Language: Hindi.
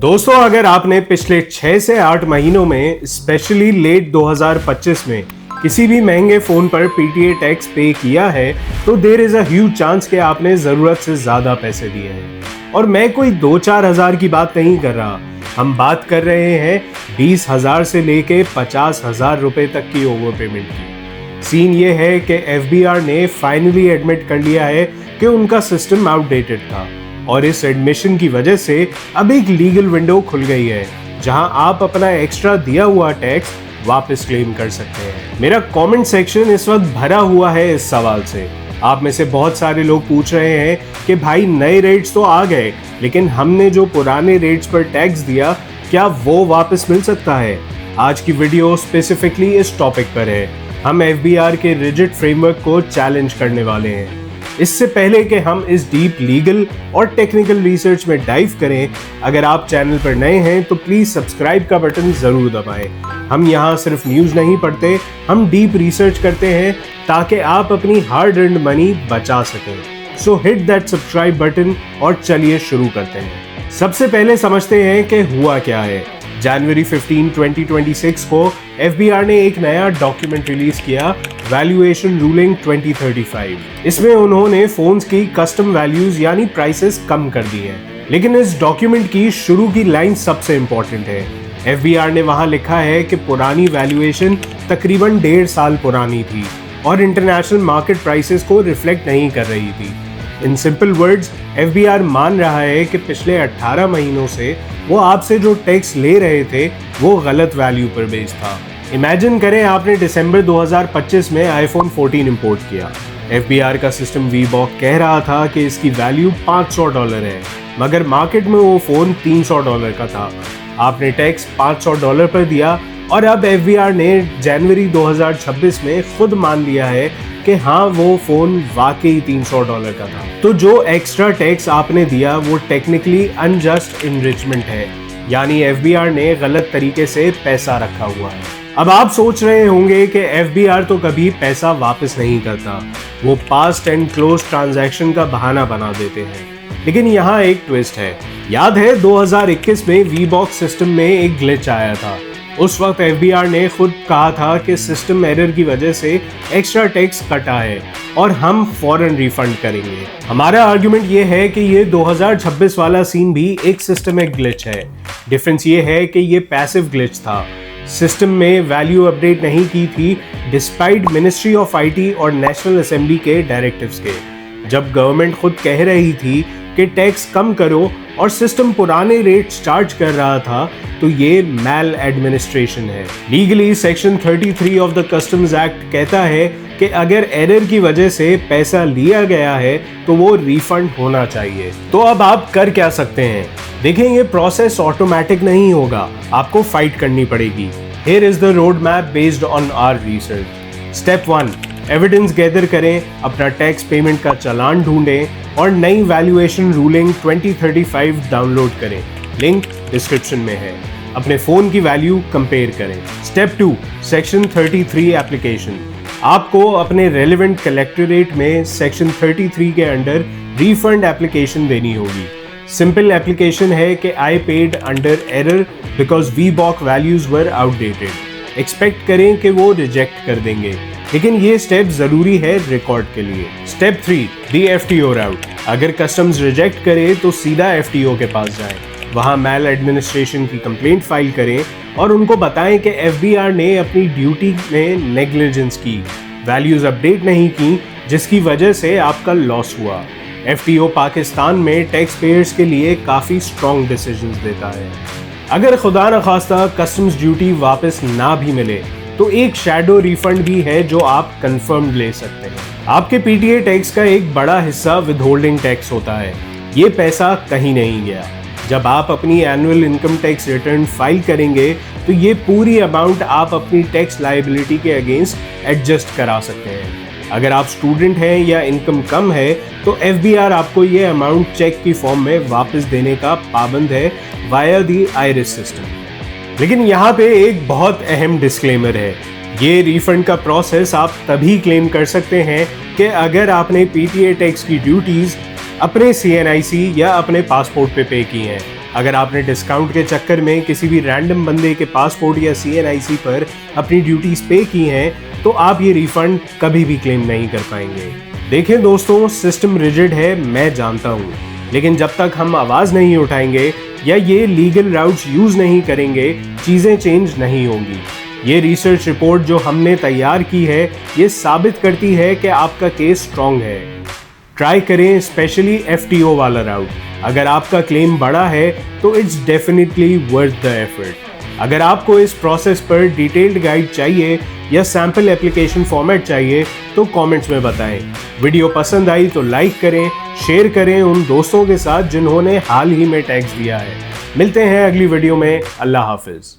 दोस्तों, अगर आपने पिछले 6 से 8 महीनों में स्पेशली लेट 2025 में किसी भी महंगे फोन पर पीटीए टैक्स पे किया है तो there is a huge chance कि आपने जरूरत से ज्यादा पैसे दिए हैं। और मैं कोई 2-4 हज़ार की बात नहीं कर रहा, हम बात कर रहे हैं 20,000 से लेके 50,000 रुपए तक की ओवर पेमेंट की। सीन ये है कि एफबीआर ने फाइनली एडमिट कर लिया है कि उनका सिस्टम आउटडेटेड था और इस एडमिशन की वजह से अब एक लीगल विंडो खुल गई है जहां आप अपना एक्स्ट्रा दिया हुआ टैक्स वापस क्लेम कर सकते हैं। मेरा कमेंट सेक्शन इस वक्त भरा हुआ है इस सवाल से। आप में से बहुत सारे लोग पूछ रहे हैं कि भाई नए रेट्स तो आ गए, लेकिन हमने जो पुराने रेट्स पर टैक्स दिया क्या वो वापस मिल सकता है? आज की वीडियो स्पेसिफिकली इस टॉपिक पर है। हम एफबीआर के रिजिड फ्रेमवर्क को चैलेंज करने वाले हैं। इससे पहले कि हम इस डीप लीगल और टेक्निकल रिसर्च में डाइव करें, अगर आप चैनल पर नए हैं तो प्लीज सब्सक्राइब का बटन जरूर दबाएं। हम यहाँ सिर्फ न्यूज़ नहीं पढ़ते, हम डीप रिसर्च करते हैं ताकि आप अपनी हार्ड अर्न्ड मनी बचा सकें। सो हिट दैट सब्सक्राइब बटन और चलिए शुरू करते हैं। सबसे पहले समझते हैं कि हुआ क्या है। जनवरी 15, 2026 को एफबीआर ने एक नया डॉक्यूमेंट रिलीज किया, वैल्यूएशन रूलिंग 2035। इसमें उन्होंने फोन्स की कस्टम वैल्यूज यानी प्राइसेस कम कर दी है। लेकिन इस डॉक्यूमेंट की शुरू की लाइन सबसे इंपॉर्टेंट है। एफबीआर ने वहां लिखा है कि पुरानी वैल्यूएशन तकरीबन 1.5 साल पुरानी थी और इंटरनेशनल मार्केट प्राइसेस को रिफ्लेक्ट नहीं कर रही थी। इन सिंपल वर्ड्स, एफबीआर मान रहा है कि पिछले 18 महीनों से वो आपसे जो टैक्स ले रहे थे वो गलत वैल्यू पर बेस्ड था। इमेजिन करें आपने दिसंबर 2025 में आईफोन 14 इंपोर्ट किया। एफबीआर का सिस्टम वीबॉक कह रहा था कि इसकी वैल्यू $500 है, मगर मार्केट में वो फोन $300 का था। आपने टैक्स $500 पर दिया और अब एफबीआर ने जनवरी 2026 में खुद मान लिया है कि हाँ वो फोन वाकई $300 का था। तो जो एक्स्ट्रा टैक्स आपने दिया वो टेक्निकली अनजस्ट इनरिचमेंट है, यानी एफबीआर ने गलत तरीके से पैसा रखा हुआ है। अब आप सोच रहे होंगे कि एफबीआर तो कभी पैसा वापस नहीं करता, वो पास्ट एंड क्लोज ट्रांजैक्शन का बहाना बना देते हैं। लेकिन यहाँ एक ट्विस्ट है। याद है 2021 में वीबॉक सिस्टम में एक ग्लिच आया था। उस वक्त एफबीआर ने खुद कहा था कि सिस्टम एरर की वजह से एक्स्ट्रा टैक्स कटा है और हम फौरन रिफंड करेंगे। हमारा आर्गुमेंट ये है कि ये 2026 वाला सीन भी एक सिस्टमिक ग्लिच है। डिफरेंस ये है कि ये पैसिव ग्लिच था। सिस्टम में वैल्यू अपडेट नहीं की थी डिस्पाइट मिनिस्ट्री ऑफ आईटी और नेशनल असेंबली के डायरेक्टिव्स के। जब गवर्नमेंट खुद कह रही थी कि टैक्स कम करो और सिस्टम पुराने रेट चार्ज कर रहा था, तो ये मैल एडमिनिस्ट्रेशन है। Legally section 33 of the customs act कहता है कि अगर एरर की वजह से पैसा लिया गया है तो वो रिफंड होना चाहिए। तो अब आप कर क्या सकते हैं? देखें, ये प्रोसेस ऑटोमेटिक नहीं होगा, आपको फाइट करनी पड़ेगी। Here is the road map based on our research. Step 1, evidence gather करें, अपना टैक्स पेमेंट का चालान ढूंढें और नई वैल्यूएशन रूलिंग 2035 डाउनलोड करें। लिंक डिस्क्रिप्शन में है। अपने फोन की वैल्यू कंपेयर करें। Step 2, section 33 application. आपको अपने रेलेवेंट कलेक्टरेट में सेक्शन 33 के अंडर रिफंड एप्लीकेशन देनी होगी। सिंपल एप्लीकेशन है कि I paid under error because the book values were outdated. Expect करें कि वो रिजेक्ट कर देंगे, लेकिन ये स्टेप जरूरी है रिकॉर्ड के लिए। स्टेप 3, दी एफटीओ राउट। अगर कस्टम्स रिजेक्ट करे तो सीधा एफटीओ के पास जाएं, वहां मैल एडमिनिस्ट्रेशन की कंप्लेंट फाइल करें और उनको बताएं कि एफबीआर ने अपनी ड्यूटी में नेग्लिजेंस की, वैल्यूज अपडेट नहीं की, जिसकी वजह से आपका लॉस हुआ। एफटीओ पाकिस्तान में टैक्स पेयर्स के लिए काफी स्ट्रॉन्ग डिसीजंस देता है। अगर खुदा न खास्ता कस्टम्स ड्यूटी वापस ना भी मिले तो एक शैडो रिफंड भी है जो आप कंफर्म ले सकते हैं। आपके पीटीए टैक्स का एक बड़ा हिस्सा विदहोल्डिंग टैक्स होता है। ये पैसा कहीं नहीं गया। जब आप अपनी annual income tax return file करेंगे तो ये पूरी अमाउंट आप अपनी टैक्स लायबिलिटी के अगेंस्ट एडजस्ट करा सकते हैं। अगर आप स्टूडेंट हैं या इनकम कम है तो एफबीआर आपको ये अमाउंट चेक की फॉर्म में वापस देने का पाबंद है वाया दी आयरिस सिस्टम। लेकिन यहाँ पे एक बहुत अहम डिस्क्लेमर है। ये रिफंड का प्रोसेस आप तभी क्लेम कर सकते हैं कि अगर आपने पीटीए टैक्स की ड्यूटीज अपने CNIC या अपने पासपोर्ट पे की हैं। अगर आपने डिस्काउंट के चक्कर में किसी भी रैंडम बंदे के पासपोर्ट या CNIC पर अपनी ड्यूटीज पे की हैं, तो आप ये रिफंड कभी भी क्लेम नहीं कर पाएंगे। देखें दोस्तों, सिस्टम रिजिड है, मैं जानता हूँ, लेकिन जब तक हम आवाज नहीं उठाएंगे या ये लीगल राउट्स यूज नहीं करेंगे, चीजें चेंज नहीं होंगी। ये रिसर्च रिपोर्ट जो हमने तैयार की है, ये साबित करती है कि आपका केस स्ट्रांग है। ट्राई करें स्पेशली FTO वाला राउट। अगर आपका क्लेम बड़ा है तो it's definitely worth the effort. अगर आपको इस प्रोसेस पर डिटेल्ड गाइड चाहिए या सैंपल एप्लीकेशन फॉर्मेट चाहिए तो कमेंट्स में बताएं। वीडियो पसंद आई तो लाइक करें, शेयर करें उन दोस्तों के साथ जिन्होंने हाल ही में टैक्स दिया है। मिलते हैं अगली वीडियो में। अल्लाह हाफिज।